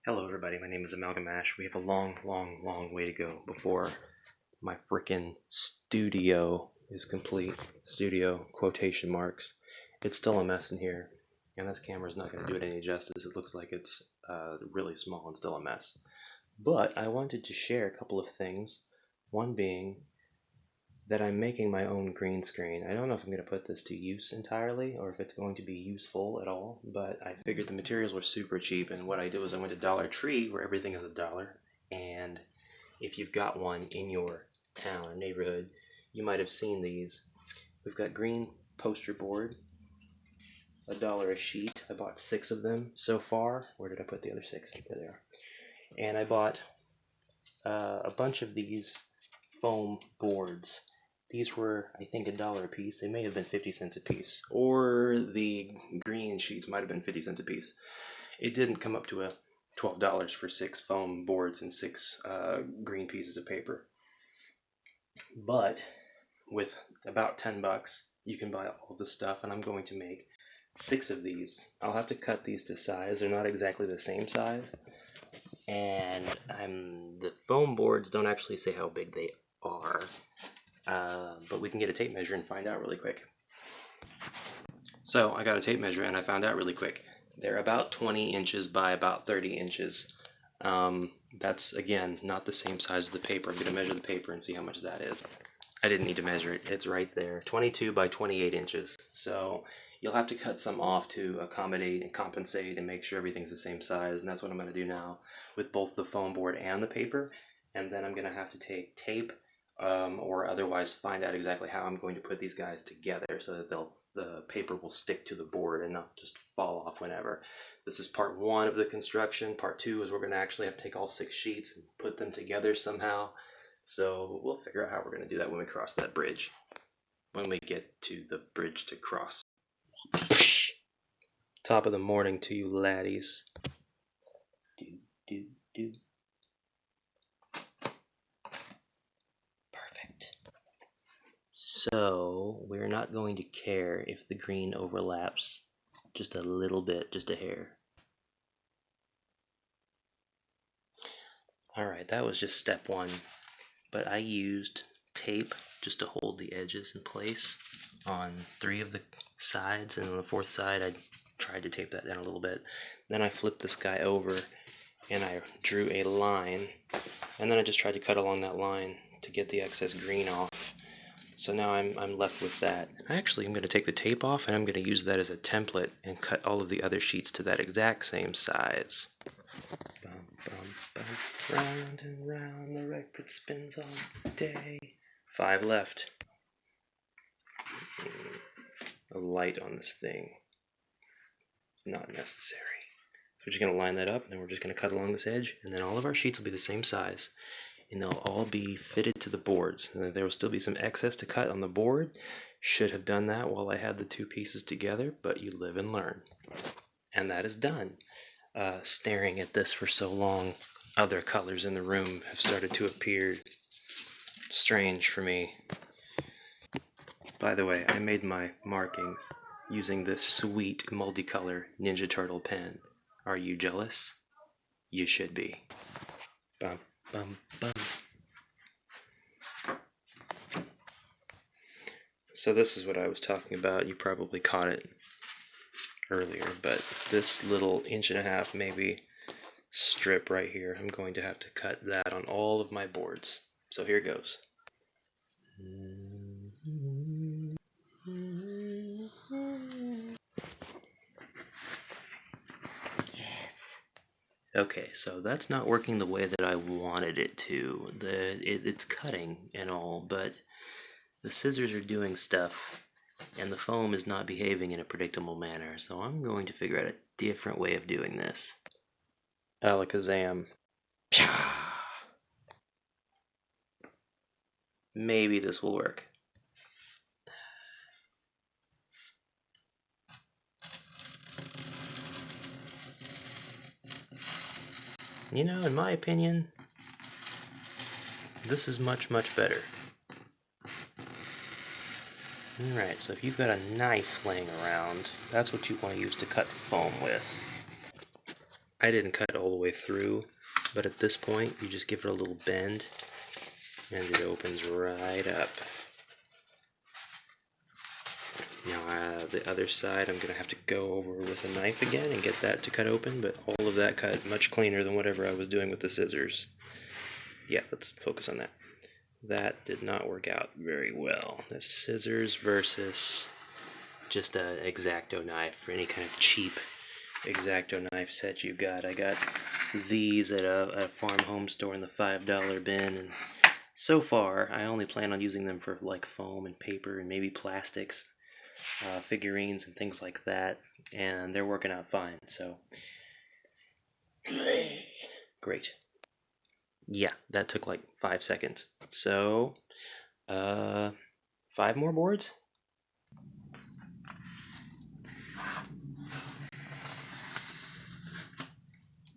Hello everybody, my name is Amalgam Ash. We have a long way to go before my frickin' studio is complete. Studio, quotation marks. It's still a mess in here, and this camera's not going to do it any justice. It looks like it's really small and still a mess. But I wanted to share a couple of things. One being that I'm making my own green screen. I don't know if I'm going to put this to use entirely or if it's going to be useful at all, but I figured the materials were super cheap, and what I did was I went to Dollar Tree, where everything is $1, and if you've got one in your town or neighborhood, you might have seen these. We've got green poster board, $1 a sheet. I bought 6 of them so far. Where did I put the other 6? There they are. And I bought a bunch of these foam boards. These were, I think, $1 a piece. They may have been 50 cents a piece, or the green sheets might have been 50 cents a piece. It didn't come up to a $12 for 6 foam boards and 6 green pieces of paper. But with about 10 bucks, you can buy all the stuff, and I'm going to make 6 of these. I'll have to cut these to size. They're not exactly the same size, and the foam boards don't actually say how big they are, but we can get a tape measure and find out really quick. So I got a tape measure and I found out really quick. They're about 20 inches by about 30 inches. That's, again, not the same size as the paper. I'm going to measure the paper and see how much that is. I didn't need to measure it. It's right there. 22 by 28 inches. So you'll have to cut some off to accommodate and compensate and make sure everything's the same size. And that's what I'm going to do now with both the foam board and the paper. And then I'm going to have to take tape or otherwise find out exactly how I'm going to put these guys together so that the paper will stick to the board and not just fall off whenever. This is part 1 of the construction. Part 2 is we're going to actually have to take all 6 sheets and put them together somehow. So we'll figure out how we're going to do that when we cross that bridge. When we get to the bridge to cross. Top of the morning to you laddies. Do. Perfect. So we're not going to care if the green overlaps just a little bit, just a hair. Alright, that was just step 1. But I used tape just to hold the edges in place on 3 of the sides, and on the 4th side I tried to tape that down a little bit. Then I flipped this guy over and I drew a line, and then I just tried to cut along that line to get the excess green off. So now I'm left with that. Actually, I'm going to take the tape off and I'm going to use that as a template and cut all of the other sheets to that exact same size. Bum, bum, bum. Round and round the record spins all day. 5 left. A light on this thing. It's not necessary. So we're just going to line that up, and then we're just going to cut along this edge, and then all of our sheets will be the same size, and they'll all be fitted to the boards. And there will still be some excess to cut on the board. Should have done that while I had the 2 pieces together, but you live and learn. And that is done. Staring at this for so long, other colors in the room have started to appear. Strange for me. By the way, I made my markings using this sweet multicolor Ninja Turtle pen. Are you jealous? You should be. Bum, bum, bum. So this is what I was talking about. You probably caught it earlier, but this little 1.5 inch maybe strip right here, I'm going to have to cut that on all of my boards. So here goes. Yes. Okay, so that's not working the way that I wanted it to. It's cutting and all, but the scissors are doing stuff, and the foam is not behaving in a predictable manner, so I'm going to figure out a different way of doing this. Alakazam. Maybe this will work. You know, in my opinion, this is much better. Alright, so if you've got a knife laying around, that's what you want to use to cut foam with. I didn't cut all the way through, but at this point you just give it a little bend and it opens right up. Now the other side I'm going to have to go over with a knife again and get that to cut open, but all of that cut much cleaner than whatever I was doing with the scissors. Yeah, let's focus on that. That did not work out very well. The scissors versus just an X-Acto knife for any kind of cheap X-Acto knife set you got. I got these at a farm home store in the $5 bin, and so far I only plan on using them for like foam and paper and maybe plastics, figurines and things like that, and they're working out fine, so great. Yeah, that took like 5 seconds. So 5 more boards.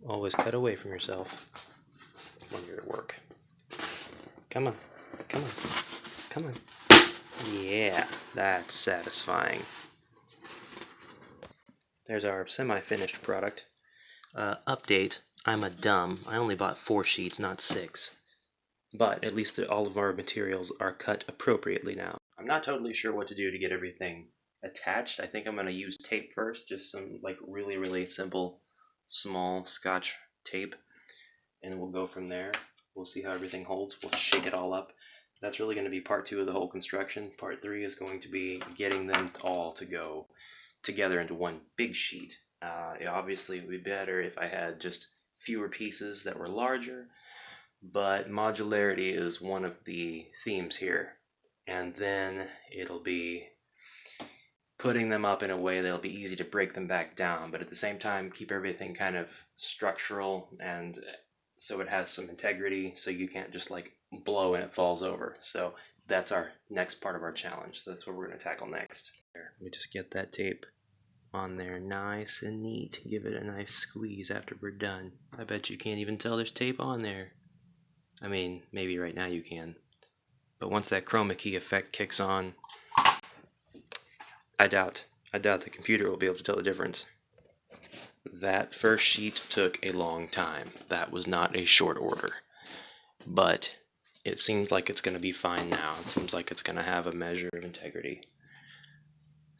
Always cut away from yourself when you're at work. Come on, come on, come on. Yeah, that's satisfying. There's our semi-finished product. Update, I'm a dumb. I only bought 4 sheets, not 6. But at least all of our materials are cut appropriately now. I'm not totally sure what to do to get everything attached. I think I'm going to use tape first, just some like really, really simple, small Scotch tape, and we'll go from there. We'll see how everything holds. We'll shake it all up. That's really going to be part 2 of the whole construction. Part 3 is going to be getting them all to go together into one big sheet. Obviously, it would be better if I had just fewer pieces that were larger, but modularity is one of the themes here. And then it'll be putting them up in a way that'll be easy to break them back down, but at the same time keep everything kind of structural and so it has some integrity, so you can't just like blow and it falls over. So that's our next part of our challenge. So that's what we're going to tackle next. Let me just get that tape on there nice and neat. Give it a nice squeeze after we're done. I bet you can't even tell there's tape on there. I mean, maybe right now you can. But once that chroma key effect kicks on, I doubt the computer will be able to tell the difference. That first sheet took a long time. That was not a short order. But it seems like it's going to be fine now. It seems like it's going to have a measure of integrity.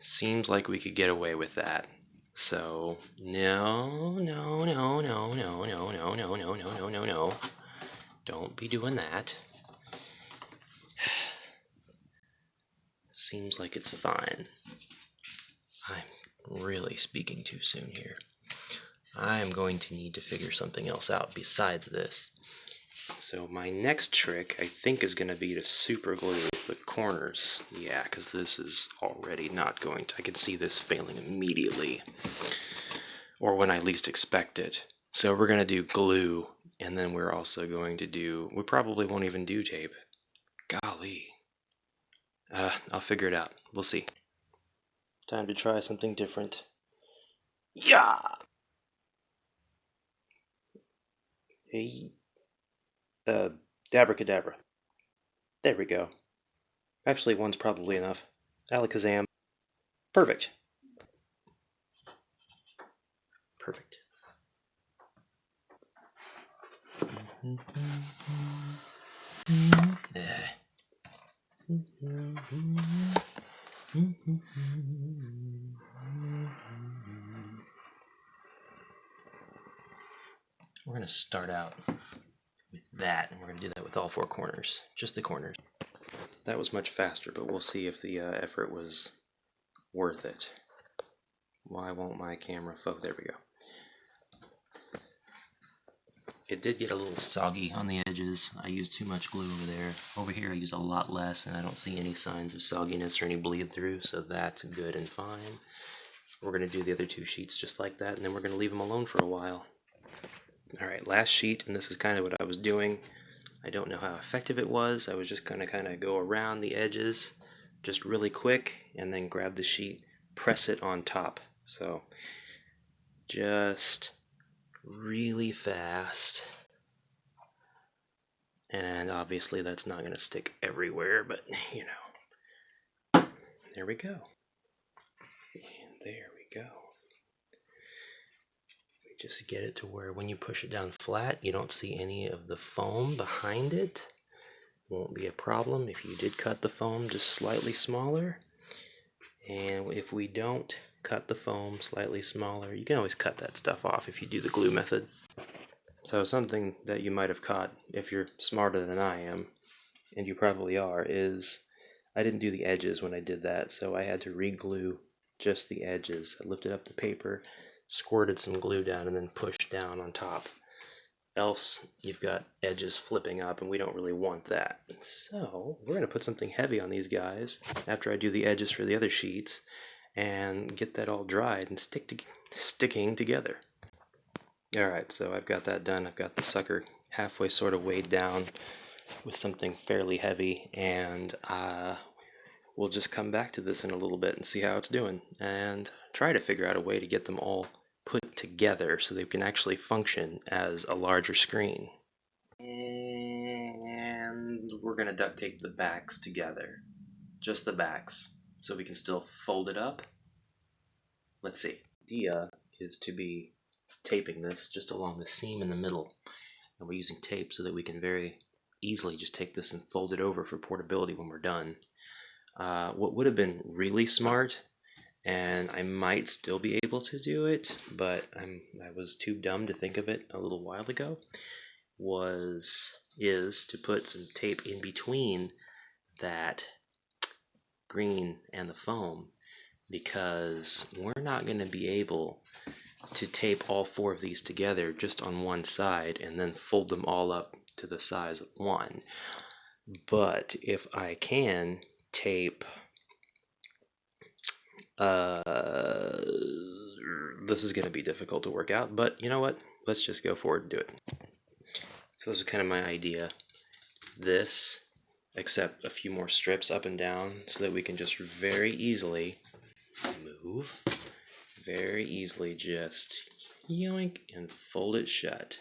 Seems like we could get away with that. So, no. Don't be doing that. Seems like it's fine. I'm really speaking too soon here. I'm going to need to figure something else out besides this. So my next trick, I think, is going to be to super glue the corners. Yeah, because this is already not going to... I can see this failing immediately. Or when I least expect it. So we're going to do glue, and then we're also going to do... We probably won't even do tape. Golly. I'll figure it out. We'll see. Time to try something different. Yeah! Hey. Dabracadabra. There we go. Actually, one's probably enough. Alakazam. Perfect. Perfect. We're going to start out with that, and we're going to do that with all 4 corners. Just the corners. That was much faster, but we'll see if the effort was worth it. Why won't my camera focus? There we go. It did get a little soggy on the edges. I used too much glue over there. Over here I use a lot less, and I don't see any signs of sogginess or any bleed through, so that's good and fine. We're going to do the other 2 sheets just like that, and then we're going to leave them alone for a while. Alright, last sheet, and this is kind of what I was doing. I don't know how effective it was. I was just going to kind of go around the edges just really quick, and then grab the sheet, press it on top. So, just really fast. And obviously that's not going to stick everywhere, but you know. There we go. And there we go. We just get it to where when you push it down flat, you don't see any of the foam behind it. Won't be a problem if you did cut the foam just slightly smaller. And if we don't cut the foam slightly smaller, you can always cut that stuff off if you do the glue method. So something that you might have caught if you're smarter than I am, and you probably are, is I didn't do the edges when I did that, so I had to re-glue just the edges. I lifted up the paper, squirted some glue down, and then pushed down on top. Else you've got edges flipping up, and we don't really want that. So we're going to put something heavy on these guys after I do the edges for the other sheets and get that all dried and sticking together. Alright, so I've got that done. I've got the sucker halfway sort of weighed down with something fairly heavy, and we'll just come back to this in a little bit and see how it's doing and try to figure out a way to get them all put together so they can actually function as a larger screen. And we're going to duct tape the backs together, just the backs, so we can still fold it up. Let's see. The idea is to be taping this just along the seam in the middle, and we're using tape so that we can very easily just take this and fold it over for portability when we're done. What would have been really smart, and I might still be able to do it, but I was too dumb to think of it a little while ago, is to put some tape in between that green and the foam, because we're not going to be able to tape all four of these together just on one side and then fold them all up to the size of one. But if I can tape this is going to be difficult to work out, but you know what? Let's just go forward and do it. So this is kind of my idea. This, except a few more strips up and down so that we can just very easily move, very easily just yoink and fold it shut.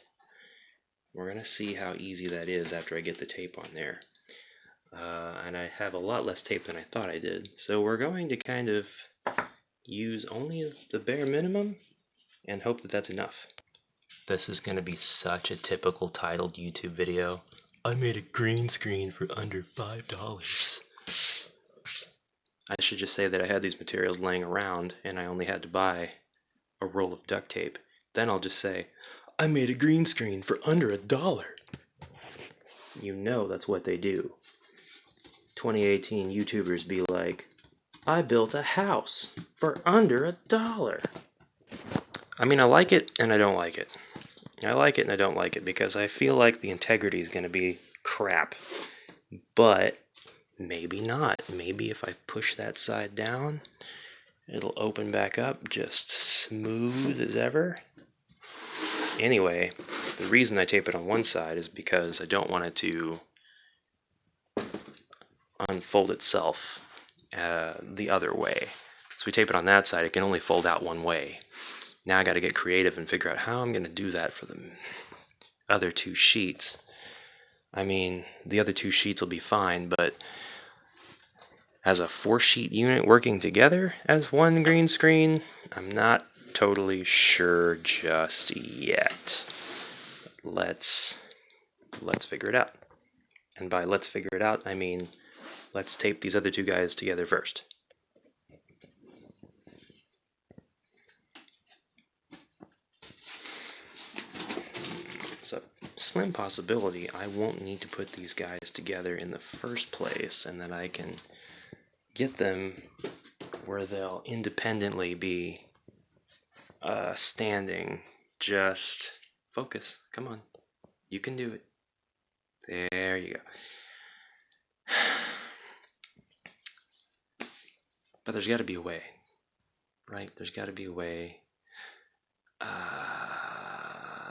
We're going to see how easy that is after I get the tape on there. And I have a lot less tape than I thought I did. So we're going to kind of use only the bare minimum and hope that that's enough. This is going to be such a typical titled YouTube video. I made a green screen for under $5. I should just say that I had these materials laying around and I only had to buy a roll of duct tape. Then I'll just say, I made a green screen for under $1. You know that's what they do. 2018 YouTubers be like, I built a house for under $1. I mean, I like it and I don't like it. I like it and I don't like it because I feel like the integrity is going to be crap. But maybe not. Maybe if I push that side down, it'll open back up just smooth as ever. Anyway, the reason I tape it on one side is because I don't want it to unfold itself the other way. So we tape it on that side, it can only fold out one way. Now I got to get creative and figure out how I'm going to do that for the other two sheets. I mean, the other two sheets will be fine, but as a 4-sheet unit working together as one green screen, I'm not totally sure just yet. Let's figure it out. And by let's figure it out, I mean let's tape these other two guys together first. It's a slim possibility I won't need to put these guys together in the first place, and that I can get them where they'll independently be standing. Just focus. Come on. You can do it. There you go. But there's got to be a way, right? There's got to be a way.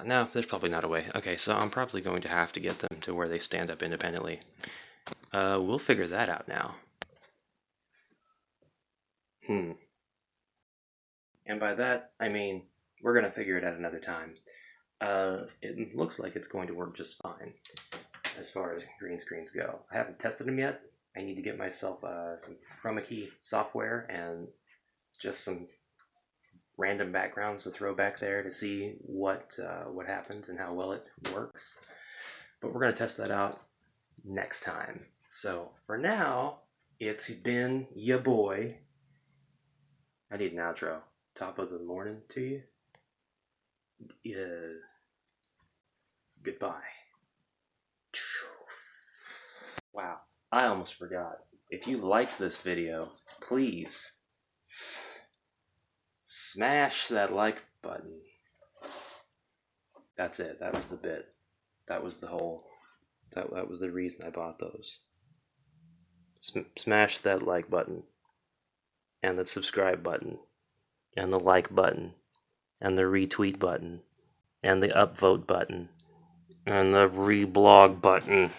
No, there's probably not a way. Okay, so I'm probably going to have to get them to where they stand up independently. We'll figure that out now. And by that, I mean, we're going to figure it out another time. It looks like it's going to work just fine as far as green screens go. I haven't tested them yet. I need to get myself some chromakeys software and just some random backgrounds to throw back there to see what happens and how well it works. But we're going to test that out next time. So for now, it's been ya boy. I need an outro. Top of the morning to you. Goodbye. Wow, I almost forgot. If you liked this video, please smash that like button. That's it. That was the bit. That was the whole. That was the reason I bought those. Smash that like button, and the subscribe button, and the like button, and the retweet button, and the upvote button, and the reblog button.